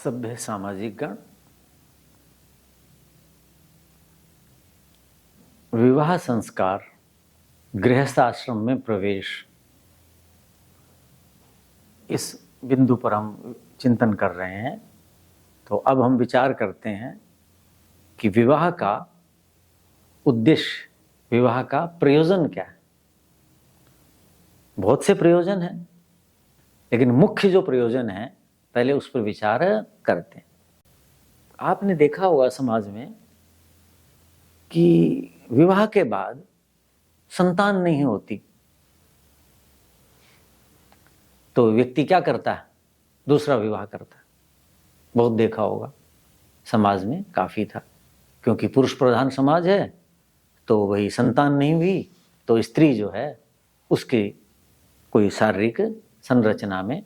सभ्य सामाजिक गण, विवाह संस्कार, गृहस्थ आश्रम में प्रवेश, इस बिंदु पर हम चिंतन कर रहे हैं। तो अब हम विचार करते हैं कि विवाह का उद्देश्य, विवाह का प्रयोजन क्या है। बहुत से प्रयोजन हैं, लेकिन मुख्य जो प्रयोजन है पहले उस पर विचार करते हैं। आपने देखा होगा समाज में कि विवाह के बाद संतान नहीं होती तो व्यक्ति क्या करता है, दूसरा विवाह करता है। बहुत देखा होगा, समाज में काफी था, क्योंकि पुरुष प्रधान समाज है। तो वही संतान नहीं हुई तो स्त्री जो है उसकी कोई शारीरिक संरचना में,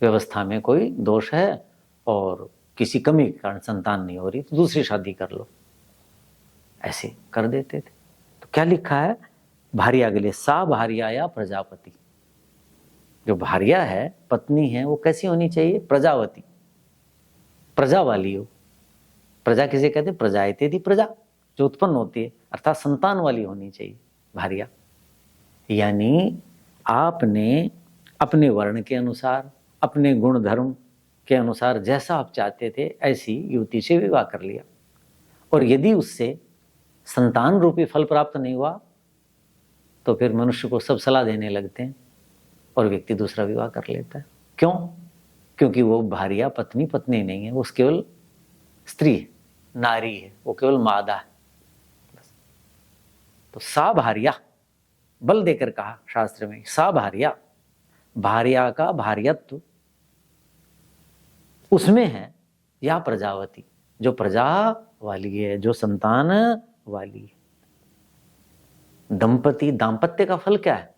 व्यवस्था में कोई दोष है और किसी कमी के कारण संतान नहीं हो रही तो दूसरी शादी कर लो, ऐसे कर देते थे। तो क्या लिखा है भार्या के लिए, सा भार्या या प्रजापति। जो भार्या है, पत्नी है, वो कैसी होनी चाहिए, प्रजावती, प्रजा वाली हो। प्रजा किसे कहते हैं, प्रजायते थी, प्रजा जो उत्पन्न होती है, अर्थात संतान वाली होनी चाहिए भार्या। यानी आपने अपने वर्ण के अनुसार, अपने गुण धर्म के अनुसार जैसा आप चाहते थे ऐसी युवती से विवाह कर लिया, और यदि उससे संतान रूपी फल प्राप्त नहीं हुआ तो फिर मनुष्य को सब सलाह देने लगते हैं और व्यक्ति दूसरा विवाह कर लेता है। क्यों? क्योंकि वो भार्या पत्नी पत्नी नहीं है, वो केवल स्त्री है, नारी है, वो केवल मादा है। तो सा भार्या, बल देकर कहा शास्त्र में, सा भार्या, भार्या का भार्यत्व उसमें है, या प्रजावती, जो प्रजा वाली है, जो संतान वाली है। दंपति, दाम्पत्य का फल क्या है,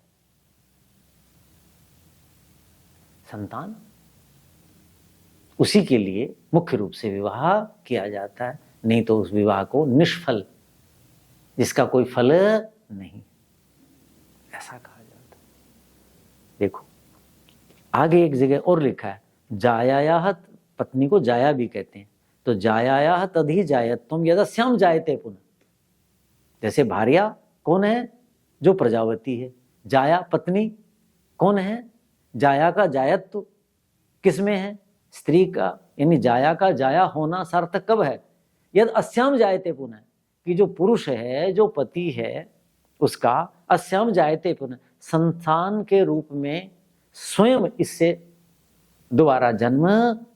संतान। उसी के लिए मुख्य रूप से विवाह किया जाता है, नहीं तो उस विवाह को निष्फल, जिसका कोई फल नहीं, ऐसा कहा जाता है। देखो आगे एक जगह और लिखा है, जायायाह, पत्नी को जाया भी कहते हैं। तो जायायाह तदहि जायत्वम यदस्याम जायते पुनः। जैसे भार्या कौन है, जो प्रजावती है। जाया पत्नी कौन है, जाया का जायत्व किसमें है, स्त्री का। यानी जाया का जाया होना सार्थक कब है, यद अस्याम जायते पुनः, कि जो पुरुष है, जो पति है, उसका अस्याम जायते पुनः, संतान के रूप में स्वयं इससे दोबारा जन्म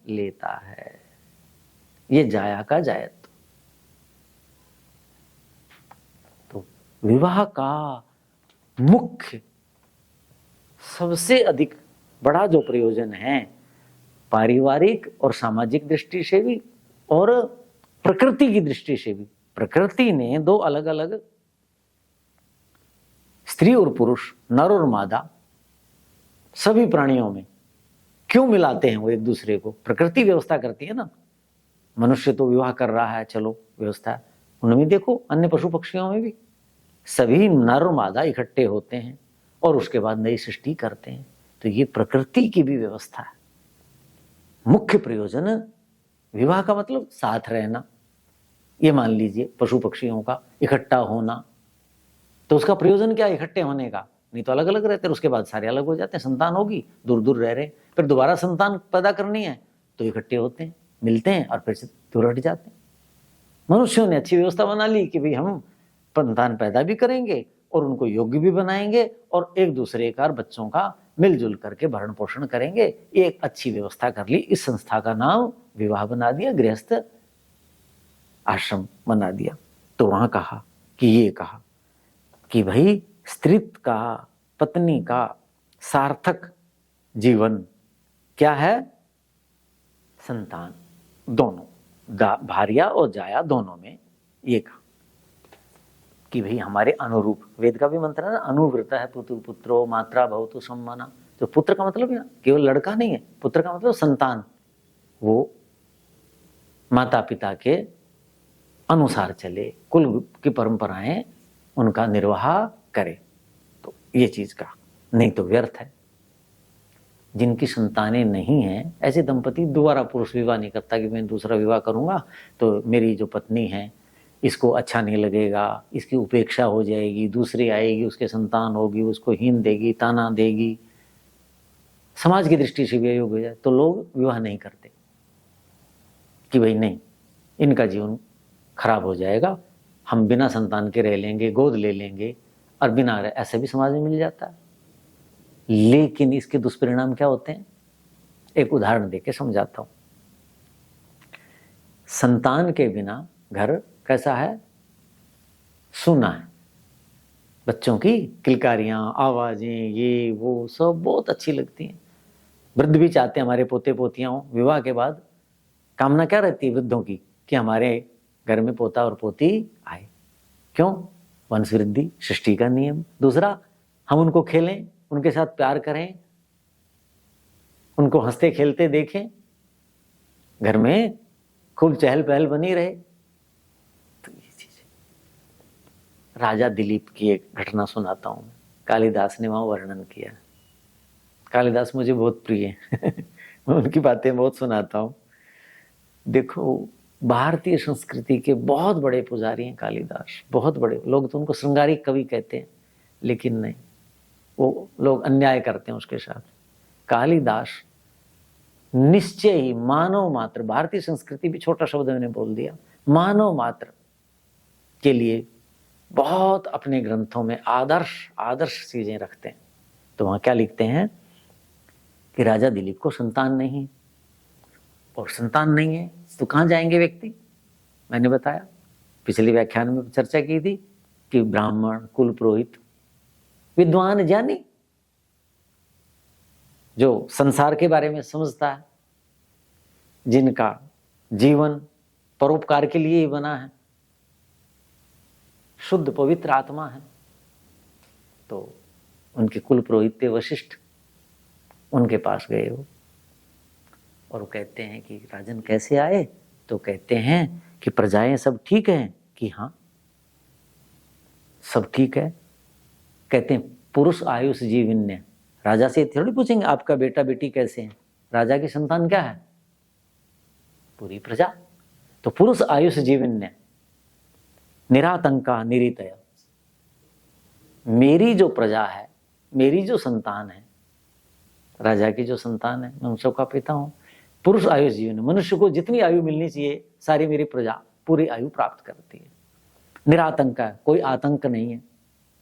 लेता है। ये जाया का जायत्व। तो विवाह का मुख्य, सबसे अधिक बड़ा जो प्रयोजन है, पारिवारिक और सामाजिक दृष्टि से भी और प्रकृति की दृष्टि से भी। प्रकृति ने दो अलग अलग, स्त्री और पुरुष, नर और मादा, सभी प्राणियों में क्यों मिलाते हैं वो एक दूसरे को, प्रकृति व्यवस्था करती है ना। मनुष्य तो विवाह कर रहा है, चलो व्यवस्था, उनमें देखो अन्य पशु पक्षियों में भी सभी नर और मादा इकट्ठे होते हैं और उसके बाद नई सृष्टि करते हैं। तो ये प्रकृति की भी व्यवस्था है। मुख्य प्रयोजन विवाह का मतलब साथ रहना। ये मान लीजिए पशु पक्षियों का इकट्ठा होना, तो उसका प्रयोजन क्या है, इकट्ठे होने का। नहीं तो अलग अलग रहते हैं, उसके बाद सारे अलग हो जाते हैं, संतान होगी, दूर दूर रह रहे, फिर दोबारा संतान पैदा करनी है तो इकट्ठे होते हैं, मिलते हैं और फिर से दूर हट जाते हैं। मनुष्यों ने अच्छी व्यवस्था बना ली कि भाई हम संतान पैदा भी करेंगे और उनको योग्य भी बनाएंगे और एक दूसरे का बच्चों का मिलजुल करके भरण पोषण करेंगे। एक अच्छी व्यवस्था कर ली, इस संस्था का नाम विवाह बना दिया, गृहस्थ आश्रम बना दिया। तो वहां कहा कि ये कहा कि भाई स्त्रीत्व का, पत्नी का सार्थक जीवन क्या है, संतान। दोनों, भार्या और जाया दोनों में ये कहा कि भाई हमारे अनुरूप, वेद का भी मंत्र है ना, अनुव्रत है पुत्र पुत्रो मात्रा भवतु सम्माना। तो पुत्र का मतलब ना केवल लड़का नहीं है, पुत्र का मतलब संतान, वो माता पिता के अनुसार चले, कुल की परंपराएं उनका निर्वाह करे। तो ये चीज का, नहीं तो व्यर्थ है। जिनकी संतानें नहीं हैं, ऐसे दंपति दोबारा पुरुष विवाह नहीं करता कि मैं दूसरा विवाह करूंगा तो मेरी जो पत्नी है इसको अच्छा नहीं लगेगा, इसकी उपेक्षा हो जाएगी, दूसरी आएगी, उसके संतान होगी, उसको हीन देगी, ताना देगी, समाज की दृष्टि से भी अयोग हो जाए, तो लोग विवाह नहीं करते कि भाई नहीं, इनका जीवन खराब हो जाएगा, हम बिना संतान के रह लेंगे, गोद ले लेंगे और बिना रहे, ऐसा भी समाज में मिल जाता है। लेकिन इसके दुष्परिणाम क्या होते हैं, एक उदाहरण देके समझाता हूं। संतान के बिना घर कैसा है, सुना है। बच्चों की किलकारियां, आवाजें, ये वो सब बहुत अच्छी लगती हैं। वृद्ध भी चाहते हैं हमारे पोते पोतियां हों। विवाह के बाद कामना क्या रहती है वृद्धों की, कि हमारे घर में पोता और पोती आए। क्यों? वंश वृद्धि, सृष्टि का नियम। दूसरा, हम उनको खेलें, उनके साथ प्यार करें, उनको हंसते खेलते देखें, घर में खूब चहल पहल बनी रहे। तो ये चीज, राजा दिलीप की एक घटना सुनाता हूं। कालिदास ने वहां वर्णन किया। कालिदास मुझे बहुत प्रिय है मैं उनकी बातें बहुत सुनाता हूं। देखो, भारतीय संस्कृति के बहुत बड़े पुजारी हैं कालिदास, बहुत बड़े। लोग तो उनको श्रृंगारिक कवि कहते हैं, लेकिन नहीं, वो लोग अन्याय करते हैं उसके साथ। कालिदास निश्चय ही मानव मात्र, भारतीय संस्कृति भी छोटा शब्द मैंने बोल दिया, मानव मात्र के लिए बहुत अपने ग्रंथों में आदर्श चीजें रखते हैं। तो वहां क्या लिखते हैं कि राजा दिलीप को संतान नहीं, और संतान नहीं है तो कहां जाएंगे व्यक्ति। मैंने बताया, पिछले व्याख्यान में चर्चा की थी कि ब्राह्मण, कुल पुरोहित, विद्वान, ज्ञानी, जो संसार के बारे में समझता है, जिनका जीवन परोपकार के लिए ही बना है, शुद्ध पवित्र आत्मा है। तो उनके कुल पुरोहित थे वशिष्ठ, उनके पास गए वो, और वो कहते हैं कि राजन कैसे आए, तो कहते हैं कि प्रजाएं सब ठीक हैं, कि हाँ सब ठीक है। कहते हैं पुरुष आयुष जीवन्य। राजा से थोड़ी पूछेंगे आपका बेटा बेटी कैसे हैं, राजा की संतान क्या है, पूरी प्रजा। तो पुरुष आयुष जीवन्य, निरातंका निरीतया। मेरी जो प्रजा है, मेरी जो संतान है, राजा की जो संतान है, मैं उन सबका पिता हूं। पुरुष आयुष जीवन, मनुष्य को जितनी आयु मिलनी चाहिए सारी मेरी प्रजा पूरी आयु प्राप्त करती है। निरातंका, कोई आतंक नहीं है,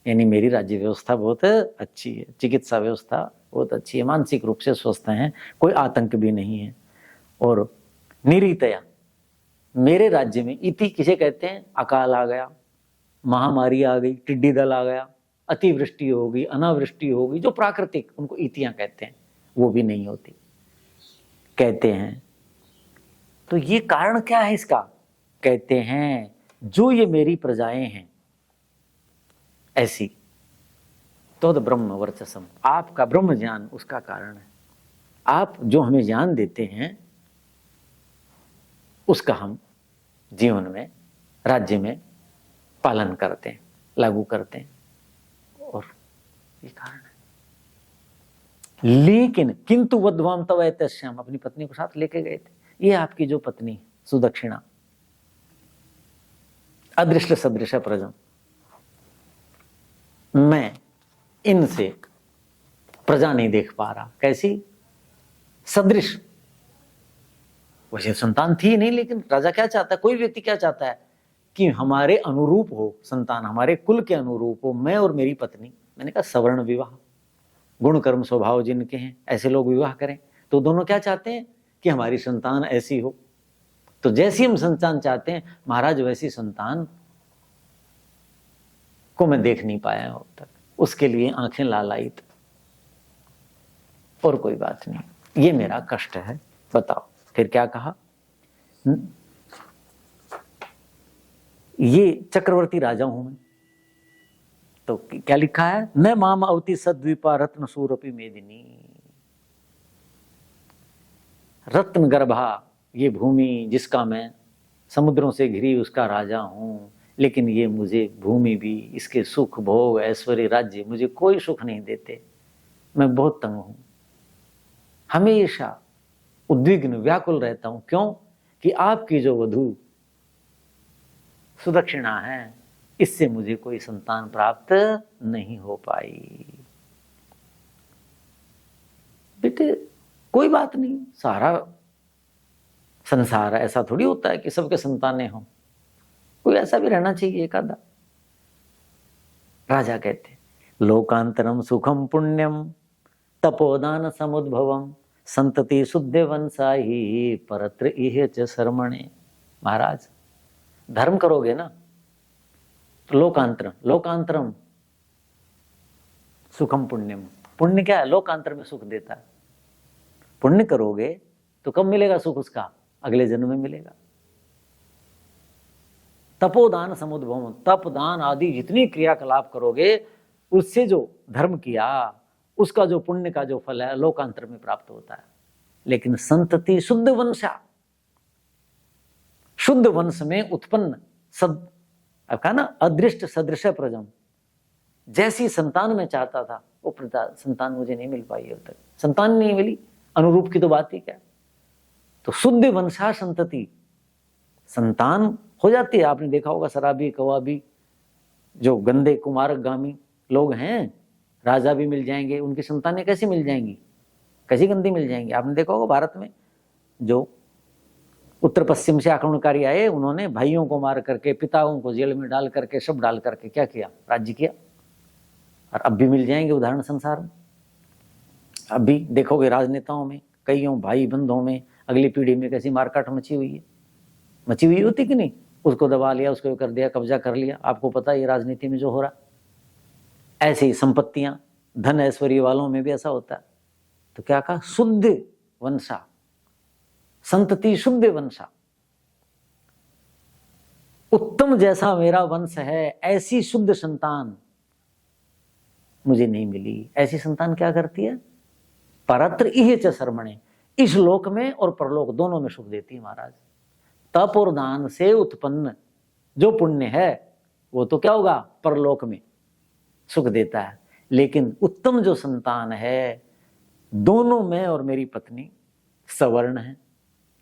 यानी मेरी राज्य व्यवस्था बहुत अच्छी है, चिकित्सा व्यवस्था बहुत अच्छी है, मानसिक रूप से स्वस्थ हैं, कोई आतंक भी नहीं है। और निरीतया, मेरे राज्य में, इति किसे कहते हैं, अकाल आ गया, महामारी आ गई, टिड्डी दल आ गया, अतिवृष्टि होगी, अनावृष्टि होगी, जो प्राकृतिक, उनको इतियां कहते हैं, वो भी नहीं होती, कहते हैं। तो ये कारण क्या है इसका, कहते हैं जो ये मेरी प्रजाएं हैं ऐसी, तो ब्रह्म वर्चसम, आपका ब्रह्म ज्ञान उसका कारण है। आप जो हमें ज्ञान देते हैं उसका हम जीवन में, राज्य में पालन करते हैं, लागू करते हैं, और ये कारण है। लेकिन किंतु वध्वाम तव एतस्याम, अपनी पत्नी को साथ लेके गए थे। ये आपकी जो पत्नी सुदक्षिणा, अदृष्ट सदृश प्रजम, मैं इनसे प्रजा नहीं देख पा रहा। कैसी? सदृश, वैसे संतान थी नहीं, लेकिन राजा क्या चाहता है, कोई व्यक्ति क्या चाहता है कि हमारे अनुरूप हो संतान, हमारे कुल के अनुरूप हो, मैं और मेरी पत्नी। मैंने कहा सवर्ण विवाह, गुण कर्म स्वभाव जिनके हैं ऐसे लोग विवाह करें। तो दोनों क्या चाहते हैं कि हमारी संतान ऐसी हो। तो जैसी हम संतान चाहते हैं महाराज, वैसी संतान को मैं देख नहीं पाया अब तक, उसके लिए आंखें लालायित, और कोई बात नहीं, ये मेरा कष्ट है। बताओ फिर क्या कहा, ये चक्रवर्ती राजा हूं मैं। तो क्या लिखा है, न माम अवति सद्वीपा रत्न सूरपि मेदिनी। रत्न गर्भा ये भूमि जिसका मैं समुद्रों से घिरी उसका राजा हूं, लेकिन ये मुझे भूमि भी, इसके सुख भोग ऐश्वर्य राज्य मुझे कोई सुख नहीं देते, मैं बहुत तंग हूं। हमेशा उद्विग्न व्याकुल रहता हूं। क्यों? कि आपकी जो वधू सुदक्षिणा है, इससे मुझे कोई संतान प्राप्त नहीं हो पाई। बेटे कोई बात नहीं, सारा संसार ऐसा थोड़ी होता है कि सबके संतानें हों, कोई ऐसा भी रहना चाहिए एक आधा। राजा कहते लोकांतरम सुखम पुण्यम तपोदान समुद्भवम संतति शुद्ध वंशाही परत्र इह च शर्मणे। महाराज धर्म करोगे ना तो लोकांतरम सुखम पुण्यम। पुण्य क्या है? लोकांतर में सुख देता है। पुण्य करोगे तो कब मिलेगा सुख उसका? अगले जन्म में मिलेगा। तपोदान समुद्भवम, तप दान आदि जितनी क्रियाकलाप करोगे उससे जो धर्म किया उसका जो पुण्य का जो फल है लोकांतर में प्राप्त होता है। लेकिन संतति शुद्ध वंशा, शुद्ध वंश में उत्पन्न अब कहा ना अदृष्ट सदृश प्रजम, जैसी संतान में चाहता था वो संतान मुझे नहीं मिल पाई अब तक। संतान नहीं मिली, अनुरूप की तो बात ही क्या। तो शुद्ध वंशा संतति, संतान हो जाती है। आपने देखा होगा शराबी कवाबी जो गंदे कुमारगामी लोग हैं, राजा भी मिल जाएंगे, उनकी संतानें कैसी मिल जाएंगी? कैसी गंदी मिल जाएंगी? आपने देखा होगा भारत में जो उत्तर पश्चिम से आक्रमणकारी आए, उन्होंने भाइयों को मार करके, पिताओं को जेल में डाल करके, सब डाल करके क्या किया? राज्य किया। और अब भी मिल जाएंगे उदाहरण संसार में। अब भी देखोगे राजनेताओं में, कईयों भाई बंधों में, अगली पीढ़ी में कैसी मारकाट मची हुई है। मची हुई होती कि नहीं? उसको दबा लिया, उसको कर दिया, कब्जा कर लिया। आपको पता है ये राजनीति में जो हो रहा। ऐसे ही संपत्तियां, धन ऐश्वर्य वालों में भी ऐसा होता है। तो क्या कहा? शुद्ध वंशा, संतति शुद्ध वंशा। उत्तम जैसा मेरा वंश है, ऐसी शुद्ध संतान मुझे नहीं मिली। ऐसी संतान क्या करती है? परत्र इह च शर्मणे, इस लोक में और परलोक दोनों में सुख देती है। महाराज तप और दान से उत्पन्न जो पुण्य है वो तो क्या होगा? परलोक में सुख देता है। लेकिन उत्तम जो संतान है, दोनों में और मेरी पत्नी सवर्ण है,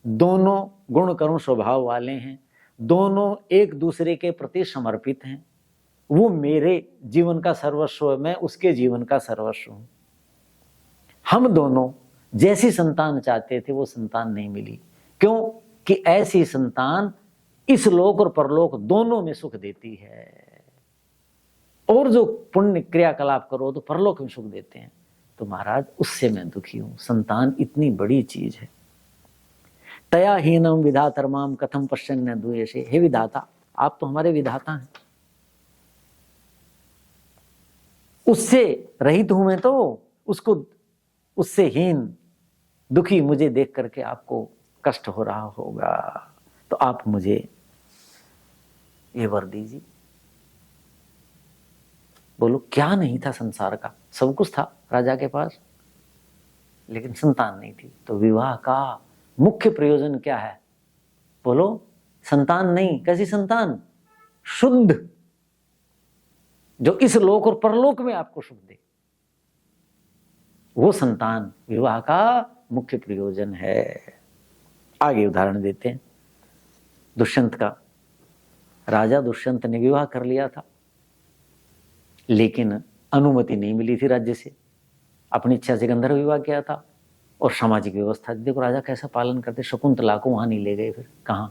दोनों गुण कर्म स्वभाव वाले हैं, दोनों एक दूसरे के प्रति समर्पित हैं। वो मेरे जीवन का सर्वस्व है, मैं उसके जीवन का सर्वस्व हूं। हम दोनों जैसी संतान चाहते थे वो संतान नहीं मिली। क्यों? कि ऐसी संतान इस लोक और परलोक दोनों में सुख देती है। और जो पुण्य क्रियाकलाप करो तो परलोक में सुख देते हैं। तो महाराज उससे मैं दुखी हूं। संतान इतनी बड़ी चीज है। तया हीनम विधातर्माम कथम पश्यन्न द्वेषे। हे विधाता, आप तो हमारे विधाता हैं, उससे रहित हूं मैं, तो उसको उससे हीन दुखी मुझे देख करके आपको कष्ट हो रहा होगा। तो आप मुझे ये वर दीजिए। बोलो क्या नहीं था संसार का? सब कुछ था राजा के पास, लेकिन संतान नहीं थी। तो विवाह का मुख्य प्रयोजन क्या है? बोलो संतान नहीं। कैसी संतान? शुद्ध, जो इस लोक और परलोक में आपको सुख दे, वो संतान विवाह का मुख्य प्रयोजन है। आगे उदाहरण देते हैं दुष्यंत का। राजा दुष्यंत ने विवाह कर लिया था, लेकिन अनुमति नहीं मिली थी राज्य से। अपनी इच्छा से गंधर्व विवाह किया था और सामाजिक व्यवस्था। देखो राजा कैसा पालन करते। शकुंतला को वहां नहीं ले गए, फिर कहां?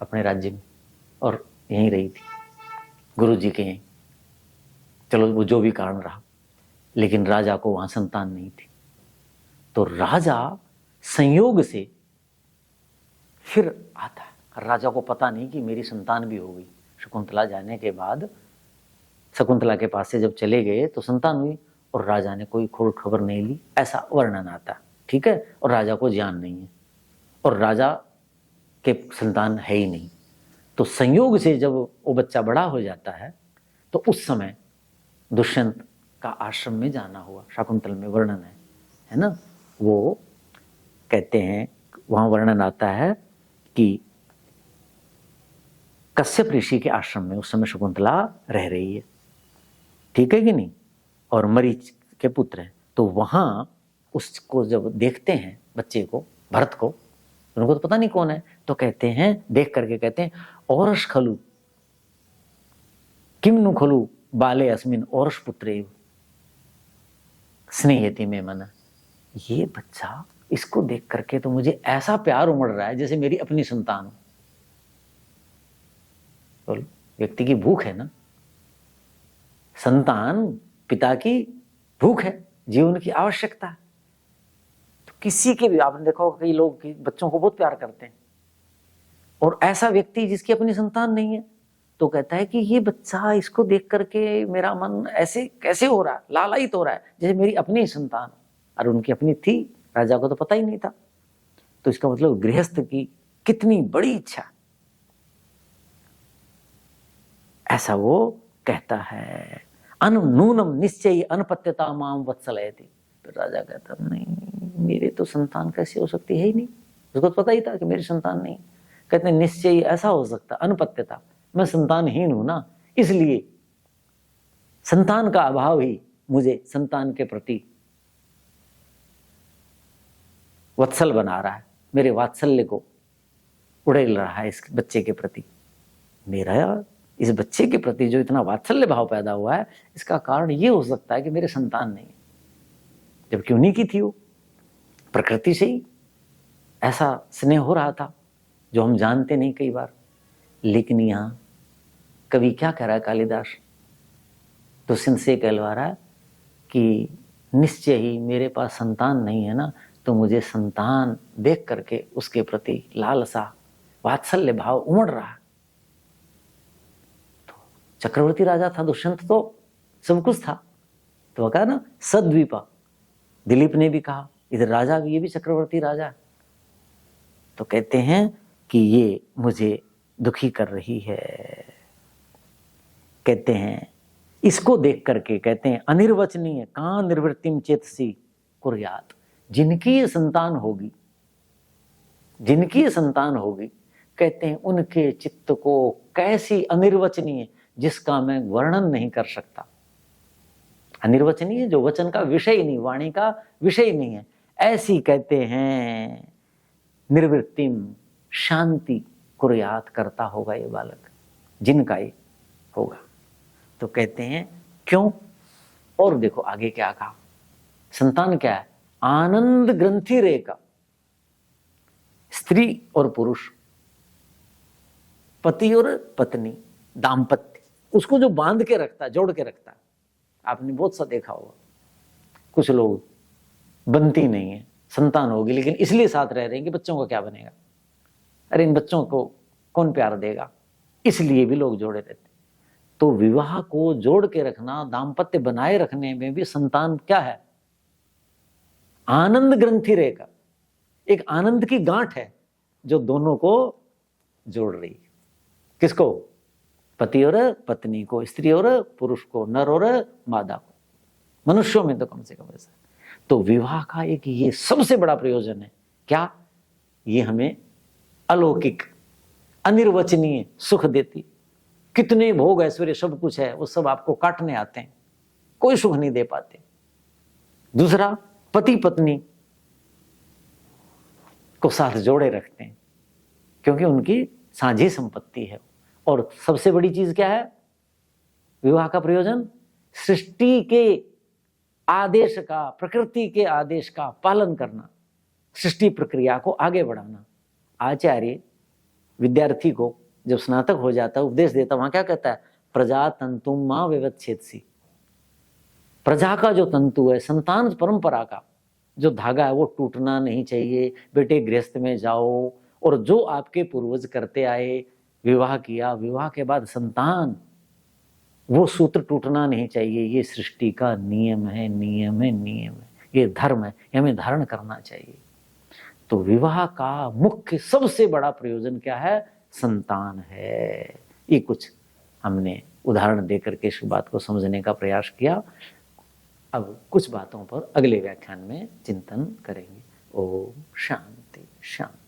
अपने राज्य में, और यहीं रही थी गुरु जी के यहीं। चलो वो जो भी कारण रहा, लेकिन राजा को वहां संतान नहीं थी। तो राजा संयोग से फिर आता है। राजा को पता नहीं कि मेरी संतान भी हो गई। शकुंतला जाने के बाद शकुंतला के पास से जब चले गए तो संतान हुई, और राजा ने कोई खोज खबर नहीं ली, ऐसा वर्णन आता। ठीक है, और राजा को ज्ञान नहीं है, और राजा के संतान है ही नहीं। तो संयोग से जब वो बच्चा बड़ा हो जाता है तो उस समय दुष्यंत का आश्रम में जाना हुआ। शाकुंतल में वर्णन है ना। वो कहते हैं, वहां वर्णन आता है कि कश्यप ऋषि के आश्रम में उस समय शकुंतला रह रही है। ठीक है कि नहीं? और मरीच के पुत्र हैं। तो वहां उसको जब देखते हैं बच्चे को, भरत को, उनको तो पता नहीं कौन है, तो कहते हैं, देख करके कहते हैं औरस खलु किम नु खलु बाले अस्मिन औरस पुत्रे स्नेहति में मन। ये बच्चा, इसको देख करके तो मुझे ऐसा प्यार उमड़ रहा है जैसे मेरी अपनी संतान हो। बोलो, व्यक्ति की भूख है ना, संतान पिता की भूख है, जीवन की आवश्यकता है। तो किसी के भी, आपने देखा कई लोग बच्चों को बहुत प्यार करते हैं, और ऐसा व्यक्ति जिसकी अपनी संतान नहीं है तो कहता है कि ये बच्चा, इसको देख करके मेरा मन ऐसे कैसे हो रहा है, लालायित हो रहा है जैसे मेरी अपनी संतान। और उनकी अपनी थी, राजा को तो पता ही नहीं था। तो इसका मतलब गृहस्थ की कितनी बड़ी इच्छा, ऐसा वो कहता है। नूनम निश्चय अनपत्यता माम वत्सलयति। तो राजा कहता नहीं, मेरे तो संतान कैसे हो सकती है ही नहीं, उसको तो पता ही था कि मेरी संतान नहीं। कहते निश्चय ऐसा हो सकता, अनपत्यता, मैं संतानहीन हूं ना, इसलिए संतान का अभाव ही मुझे संतान के प्रति वत्सल बना रहा है, मेरे वात्सल्य को उड़ेल रहा है इस बच्चे के प्रति। मेरा इस बच्चे के प्रति जो इतना वात्सल्य भाव पैदा हुआ है, इसका कारण ये हो सकता है कि मेरे संतान नहीं, जबकि उन्हीं की थी वो। प्रकृति से ही ऐसा स्नेह हो रहा था जो हम जानते नहीं कई बार। लेकिन यहां कवि क्या कह रहा है, कालिदास तो सिंध से कहलवा रहा है कि निश्चय ही मेरे पास संतान नहीं है ना, तो मुझे संतान देख करके उसके प्रति लालसा, वात्सल्य भाव उमड़ रहा है। तो चक्रवर्ती राजा था दुष्यंत, तो सब कुछ था। तो वह कहा ना सद्वीपा, दिलीप ने भी कहा इधर राजा भी, ये भी चक्रवर्ती राजा। तो कहते हैं कि ये मुझे दुखी कर रही है। कहते हैं इसको देख करके, कहते हैं अनिर्वचनीय कां निर्वृत्तिम चेतसी कुर्यात। जिनकी ये संतान होगी, जिनकी ये संतान होगी, कहते हैं उनके चित्त को कैसी अनिर्वचनीय, जिसका मैं वर्णन नहीं कर सकता। अनिर्वचनीय जो वचन का विषय नहीं, वाणी का विषय नहीं है, ऐसी कहते हैं निर्वृत्तिम शांति कुर्यात करता होगा ये बालक, जिनका ये होगा। तो कहते हैं क्यों, और देखो आगे क्या कहा। संतान क्या है, आनंद ग्रंथि रेखा। स्त्री और पुरुष, पति और पत्नी, दाम्पत्य, उसको जो बांध के रखता है, जोड़ के रखता है। आपने बहुत सा देखा होगा, कुछ लोग बनती नहीं है, संतान होगी लेकिन इसलिए साथ रह रहे हैं कि बच्चों का क्या बनेगा, अरे इन बच्चों को कौन प्यार देगा, इसलिए भी लोग जोड़े रहते। तो विवाह को जोड़ के रखना, दाम्पत्य बनाए रखने में भी संतान क्या है, आनंद ग्रंथि रेखा, एक आनंद की गांठ है जो दोनों को जोड़ रही है। किसको, पति और पत्नी को, स्त्री और पुरुष को, नर और मादा को, मनुष्यों में तो कम से कम ऐसा। तो विवाह का एक ये सबसे बड़ा प्रयोजन है, क्या, ये हमें अलौकिक अनिर्वचनीय सुख देती। कितने भोग ऐश्वर्य सब कुछ है, वो सब आपको काटने आते हैं, कोई सुख नहीं दे पाते। दूसरा, पति पत्नी को साथ जोड़े रखते हैं क्योंकि उनकी साझी संपत्ति है। और सबसे बड़ी चीज क्या है विवाह का प्रयोजन, सृष्टि के आदेश का, प्रकृति के आदेश का पालन करना, सृष्टि प्रक्रिया को आगे बढ़ाना। आचार्य विद्यार्थी को जब स्नातक हो जाता है उपदेश देता, वहां क्या कहता है, प्रजा तंतुम मां विवच्छेदसी। प्रजा का जो तंतु है, संतान परंपरा का जो धागा है, वो टूटना नहीं चाहिए। बेटे गृहस्थ में जाओ, और जो आपके पूर्वज करते आए, विवाह किया, विवाह के बाद संतान, वो सूत्र टूटना नहीं चाहिए। ये सृष्टि का नियम है, नियम है, नियम है, ये धर्म है, हमें धारण करना चाहिए। तो विवाह का मुख्य सबसे बड़ा प्रयोजन क्या है, संतान है। ये कुछ हमने उदाहरण देकर के इस बात को समझने का प्रयास किया। अब कुछ बातों पर अगले व्याख्यान में चिंतन करेंगे। ओम शांति शांति।